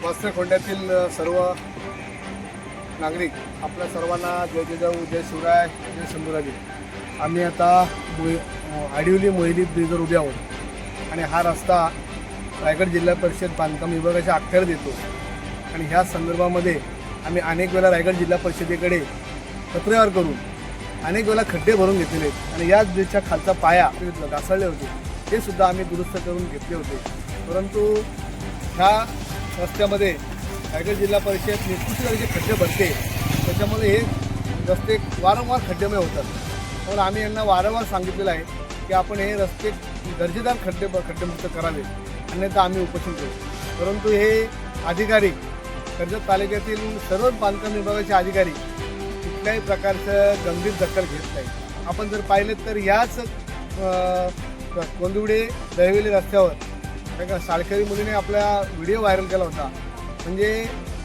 वस्त्रखोंड्यातील सर्व नागरिक आपल्या सर्वांना जय जिजाऊ, जय शिवराय, जय शंभूराजे. आम्ही आता आडिवली मोहिली ब्रिजवर उभे आहोत आणि हा रस्ता रायगड जिल्हा परिषद बांधकाम विभागाच्या अखत्यारीत येतो आणि ह्या संदर्भामध्ये आम्ही अनेक वेळा रायगड जिल्हा परिषदेकडे पत्रव्यवहार करून अनेक वेळा खड्डे भरून घेतलेले आहेत आणि याच ब्रिजच्या खालचा पाया घासळले होते, ते सुद्धा आम्ही दुरुस्त करून घेतले होते. परंतु ह्या रस्त्यामध्ये रायगड जिल्हा परिषद निकृष्ट जे खड्डे भरते त्याच्यामुळे हे रस्ते वारंवार खड्डेमय होतात. म्हणून आम्ही यांना वारंवार सांगितलेलं आहे की आपण हे रस्ते दर्जेदार खड्डेमुक्त करावे, अन्यथा आम्ही उपोषण करू. परंतु हे अधिकारी कर्जत तालुक्यातील सर्व बांधकाम विभागाचे अधिकारी कुठल्याही प्रकारचं गंभीर दखल घेत नाही. आपण जर पाहिलं तर याच कोंदिवडे दहिवली रस्त्यावर का शाळकरी मुलीने आपला व्हिडिओ व्हायरल केला होता. म्हणजे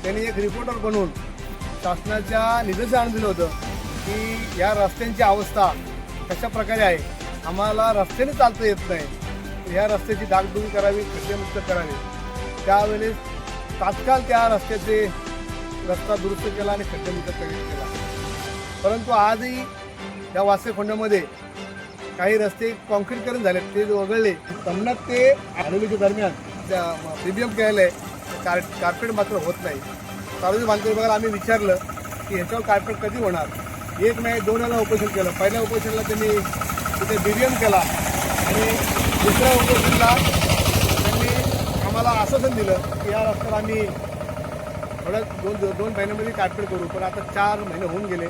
त्यांनी एक रिपोर्टर बनवून शासनाच्या निदर्शनास दिलं होतं की या रस्त्यांची अवस्था कशा प्रकारे आहे, आम्हाला रस्त्याने चालता येत नाही, ह्या रस्त्याची डागडुगी करावी, खड्डेमुक्त करावी. त्यावेळेस तात्काळ त्या रस्त्याचे रस्ता दुरुस्त केला आणि खड्डेमुक्त केला. परंतु आजही या वासेखोंड्यामध्ये काही रस्ते कॉन्क्रीटकरण झाले, ते वगळले. पन्नास ते आडवलीच्या दरम्यान त्या PBM केलेलं आहे, कार्पेट मात्र होत नाही. सार्वजनिक बांधकाम विभागाला आम्ही विचारलं की ह्याच्यावर कार्पेट कधी होणार. एक नाही, 2 वेळा उपोषण केलं. पहिल्या उपोषणाला त्यांनी तिथे BBM केला आणि दुसऱ्या उपोषणाला त्यांनी आम्हाला आश्वासन दिलं की या रस्त्यावर आम्ही थोड्या दोन महिन्यामध्ये कार्पेट करू. पण आता 4 महिने होऊन गेले,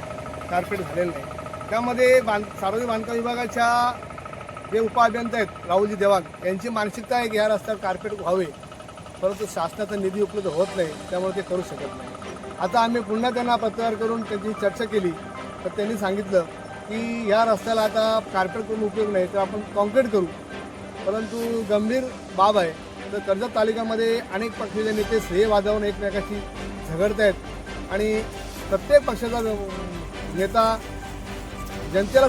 कार्पेट झालेलं नाही. त्यामध्ये सार्वजनिक बांधकाम विभागाच्या जे उपअभियंता आहेत राहुलजी देवान यांची मानसिकता आहे की ह्या रस्त्यावर कार्पेट व्हावे, परंतु शासनाचा निधी उपलब्ध होत नाही, त्यामुळे ते करू शकत नाही. आता आम्ही पुन्हा त्यांना पत्रव्यवहार करून त्यांची चर्चा केली तर त्यांनी सांगितलं की या रस्त्याला आता कार्पेट करून उपयोग नाही, तर आपण कॉन्क्रीट करू. परंतु गंभीर बाब आहे. तर कर्जत तालुक्यामध्ये अनेक पक्षाचे नेते श्रेय वाजवून एकमेकाशी झगडत आहेत आणि प्रत्येक पक्षाचा नेता जनतेला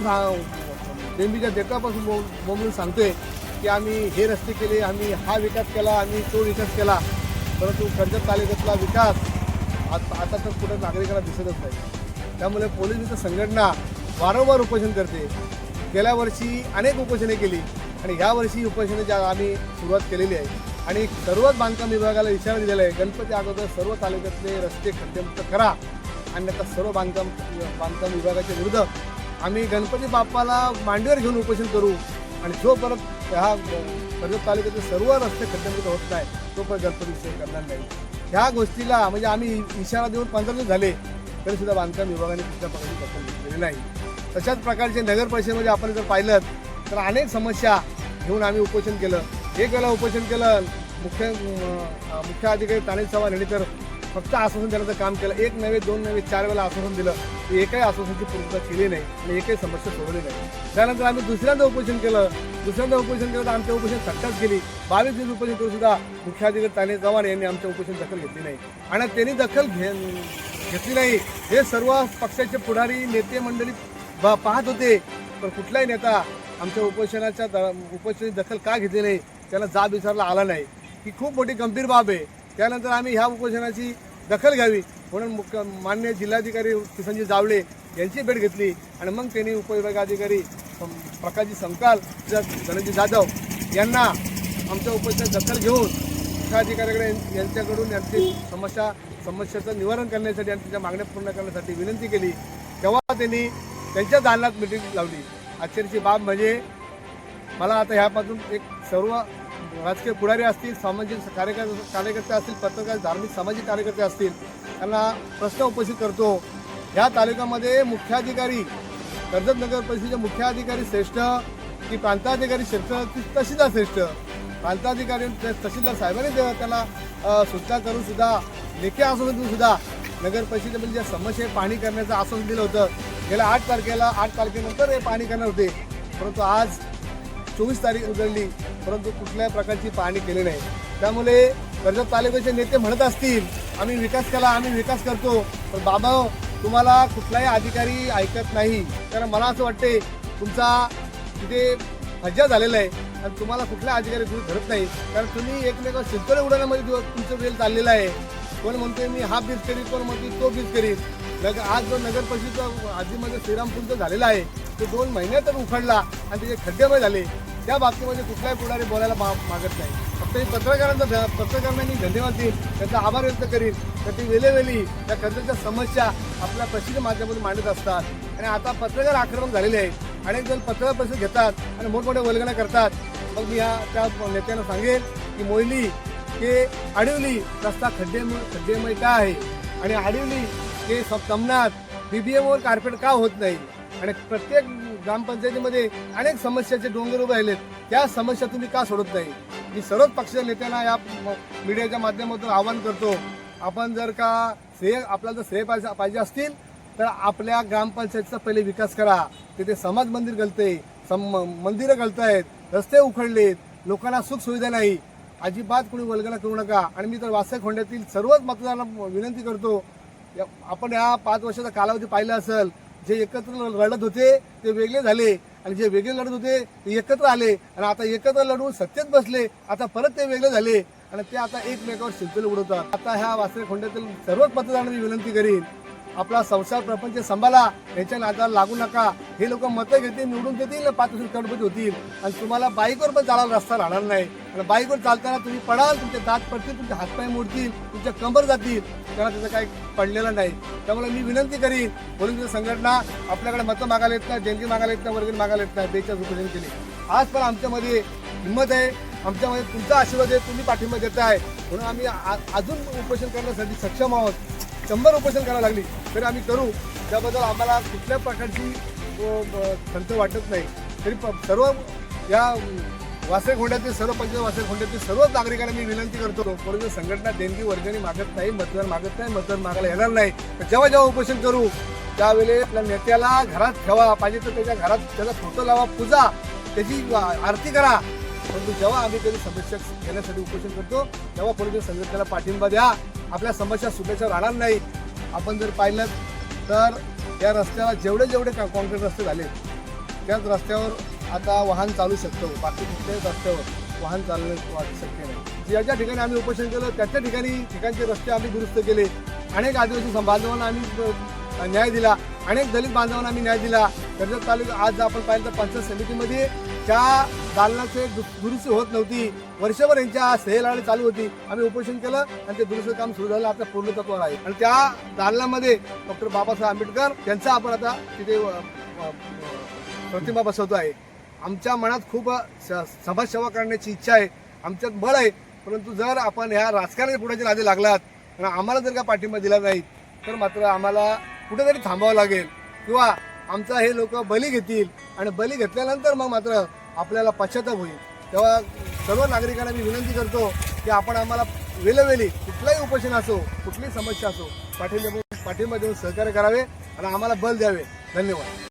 देंबीच्या देठापासून बोंबलून सांगतोय की आम्ही हे रस्ते केले, आम्ही हा विकास केला, आम्ही तो विकास केला. परंतु कर्जत तालुक्यातला विकास आता तर कुठं नागरिकांना दिसतच नाही. त्यामुळे पोलीस संघटना वारंवार उपोषण करते. गेल्या वर्षी अनेक उपोषणे केली आणि ह्या वर्षी उपोषणाची आम्ही सुरुवात केलेली आहे आणि सर्वच बांधकाम विभागाला इशारा दिलेला आहे, गणपती अगोदर सर्व तालुक्यातले रस्ते खड्डेमुक्त करा, अन्यथा सर्व बांधकाम विभागाच्या विरुद्ध आम्ही गणपती बाप्पाला मांडीवर घेऊन उपोषण करू. आणि जो परत हा कर्जत तालुक्याचे सर्व रस्ते खड्डेमुक्त होत नाही तोपर्यंत गणपती विषय करणार नाही. ह्या गोष्टीला म्हणजे आम्ही इशारा देऊन 15 दिवस झाले तरीसुद्धा बांधकाम विभागाने कुठल्या प्रकारची दखल घेतलेली नाही. तशाच प्रकारचे नगर परिषदेमध्ये आपण जर पाहिलं तर अनेक समस्या घेऊन आम्ही उपोषण केलं. एक वेळा उपोषण केलं, मुख्य अधिकारी ताने चव्हाण यांनी तर फक्त आश्वासन देण्याचं काम केलं. 1 नव्हे 2 नव्हे 4 वेळा आश्वासन दिलं, एकही आश्वासनाची पूर्तता केली नाही आणि एकही समस्या सोडवली नाही. त्यानंतर आम्ही दुसऱ्यांदा उपोषण केलं तर आमच्या उपोषण सट्टाच केली. 22 दिवस उपोषण करून सुद्धा मुख्याधिकारी ताने चव्हाण यांनी आमच्या उपोषण दखल घेतली नाही आणि त्यांनी दखल घेतली नाही. हे सर्व पक्षाचे पुढारी नेते मंडळी पाहत होते, पण कुठलाही नेता आमच्या उपोषणाची दखल का घेतली नाही, त्याला जाब विचारला आला नाही. ही खूप मोठी गंभीर बाब आहे. त्यानंतर आम्ही ह्या उपोषणाची दखल घ्यावी म्हणून माननीय जिल्हाधिकारी किसनजी जावळे यांची भेट घेतली आणि मग त्यांनी उपविभागाधिकारी प्रकाशजी संकाल, धनंजय जाधव यांना आमच्या उपोषणाची दखल घेऊन मुख्याधिकाऱ्याकडे यांच्याकडून यांची समस्याचं निवारण करण्यासाठी आणि त्याच्या मागण्या पूर्ण करण्यासाठी विनंती केली. तेव्हा त्यांनी त्यांच्या दालनात मिटिंग लावली. आश्चर्याची बाब म्हणजे मला आता ह्यापासून एक सर्व राजकीय पुढारी असतील, सामाजिक कार्यकर्ते असतील, पत्रकार, धार्मिक सामाजिक कार्यकर्ते असतील, त्यांना प्रश्न उपस्थित करतो. ह्या तालुक्यामध्ये मुख्याधिकारी कर्जत नगर परिषदेचे मुख्याधिकारी श्रेष्ठ की प्रांताधिकारी श्रेष्ठ की तहसीलदार श्रेष्ठ. प्रांताधिकारी तहसीलदार साहेबांनी त्याला सूचना करून सुद्धा लेखी आश्वासन देऊन सुद्धा नगर परिषदेमध्ये ज्या समस्या पाणी करण्याचं आश्वासन दिलं होतं. गेल्या 8 तारखेनंतर हे पाणी करणार होते, परंतु आज 24 तारीख उजळली, परंतु कुठल्याही प्रकारची पाहणी केली नाही. त्यामुळे कर्जत तालुक्याचे नेते म्हणत असतील आम्ही विकास केला, आम्ही विकास करतो, पण बाबा तुम्हाला कुठलाही अधिकारी ऐकत नाही. कारण मला असं वाटते तुमचा तिथे फज्जा झालेला आहे. आणि तुम्हाला कुठल्या अधिकारी तुम्ही धरत नाही, कारण तुम्ही एकमेकावर शिरतोडे उडवण्यामध्ये तुमचं वेळ चाललेला आहे. कोण म्हणतोय मी हा बीज करीन, कोण म्हणतोय तो बीज करीन. आज जो नगर परिषदेचा आधीमध्ये श्रीरामपूरचा झालेला आहे तो 2 महिन्यातच उखडला आणि त्याचे खड्डेमय झाले. त्या बाबतीमध्ये कुठल्याही पुढारी बोलायला मागत नाही. फक्त पत्रकारांना मी धन्यवाद देईन, त्यांचा आभार व्यक्त करीन. तर ती वेळोवेळी त्या कर्जाच्या समस्या आपल्या प्रसिद्ध माध्यमातून मांडत असतात. आणि आता पत्रकार आक्रमक झालेले आहेत. अनेक जण पत्रकार परिषद घेतात आणि मोठमोठ्या वल्गना करतात. मग मी त्या नेत्यांना सांगेन की मोयली ते आडिवली रस्ता खड्डेमय का आहे आणि आडिवली ते तमनात BBMवर कार्पेट का होत नाही आणि प्रत्येक ग्रामपंचायतीमध्ये अनेक समस्याचे डोंगर उभे राहिलेत. त्या समस्या तुम्ही का सोडत नाही. मी सर्वच पक्षाच्या नेत्यांना या मीडियाच्या माध्यमातून आवाहन करतो, आपण जर का आपल्याला जर श्रेय पाहिजे असतील तर आपल्या ग्रामपंचायतीचा पहिले विकास करा. तिथे समाज मंदिर गळतंय, मंदिरं गळतायत, रस्ते उखडलेत, लोकांना सुख सुविधा नाही. अजिबात कोणी वल्गना करू नका. आणि मी तर वासखोंड्यातील सर्वच मतदारांना विनंती करतो, आपण या 5 वर्षाचा कालावधी पाहिला असेल. जे एकत्र लढत होते ते वेगळे झाले आणि जे वेगळे लढत होते ते एकत्र आले आणि आता एकत्र लढून सत्तेत बसले. आता परत ते वेगळे झाले आणि ते आता एकमेकावर शिरतोडे उडवतात. आता ह्या वासखोंड्यातील सर्वच मतदारांना मी विनंती करीन, आपला संसार प्रपंच सांभाळा, याच्या नादाला लागू नका. हे लोक मतं घेतील, निवडून देतील, 5 वर्ष कडबडी होतील आणि तुम्हाला बाईकवर पण चालायला रस्ता राहणार नाही. आणि बाईकवर चालताना तुम्ही पडाल, तुमचे दात पडतील, तुमचे हातपाय मोडतील, तुमच्या कंबर जातील, त्याला त्याचं काही पडलेलं नाही. त्यामुळे मी विनंती करीन, पोलीस संघटना आपल्याकडे मतं मागायला येत नाही, देणगी मागायला येत नाही, वर्गणी मागायला येत नाही. 42 उपोषण केले. आज पण आमच्यामध्ये हिंमत आहे, आमच्यामध्ये तुमचा आशीर्वाद आहे, तुम्ही पाठिंबा देताय म्हणून आम्ही अजून उपोषण करण्यासाठी सक्षम आहोत. 100 उपोषण करायला लागली तरी आम्ही करू. त्याबद्दल आम्हाला कुठल्या प्रकारची खंत वाटत नाही. तरी सर्व या वासखोंड्यातील सर्व पंचायत वासखोंड्यातील सर्व नागरिकांना मी विनंती करतो, पोलीस संघटना देणगी वर्गणी मागत नाही, मतदान मागत नाही, मतदान मागायला येणार नाही. तर जेव्हा उपोषण करू त्यावेळेस आपल्या नेत्याला घरात ठेवा, पाहिजे तर त्याच्या घरात त्याचा फोटो लावा, पूजा, त्याची आरती करा. परंतु जेव्हा आम्ही कधी समस्या घेण्यासाठी उपोषण करतो तेव्हा पोलीस संघटनेला पाठिंबा द्या. आपल्या समस्या सुटेच्या राहणार नाही. आपण जर पाहिलं तर या रस्त्याला जेवढे कॉन्क्रीट रस्ते झाले त्याच रस्त्यावर आता वाहन चालू शकतो. बाकी कुठल्याही रस्त्यावर वाहन चालणं शक्य नाही. ज्या ज्या ठिकाणी आम्ही उपोषण केलं त्या ठिकाणचे रस्ते आम्ही दुरुस्त केले. अनेक आदिवासी बांधवांना आम्ही न्याय दिला, अनेक दलित बांधवांना आम्ही न्याय दिला. कर्जत तालुका आज आपण पाहिलं तर पंचायत समितीमध्ये त्या दालनाचे दुरुस्ती होत नव्हती, वर्षभर यांच्या सहेलाडी चालू होती. आम्ही उपोषण केलं आणि ते दुरुस्त काम सुरू झालं, आता पूर्णत्वावर आहे. आणि त्या दालनामध्ये डॉक्टर बाबासाहेब आंबेडकर यांचा आपण आता तिथे प्रतिमा बसवतो आहे. आमच्या मनात खूप समाजसेवा करण्याची इच्छा आहे, आमच्यात बळ आहे. परंतु जर आपण ह्या राजकारणाच्या पुढाच्या नादी लागलात आणि आम्हाला जर का पाठिंबा दिला नाही तर मात्र आम्हाला कुठेतरी थांबावं लागेल किंवा आमचा हे लोक बली घेतील आणि बली घेतल्यानंतर मग मात्र आपल्याला पश्चाताप होईल. तेव्हा सर्व नागरिकांना मी विनंती करतो की आपण आम्हाला वेळोवेळी कुठलाही उपोषण असो, कुठलीही समस्या असो, पाठिंबा देऊन सहकार्य करावे आणि आम्हाला बल द्यावे. धन्यवाद.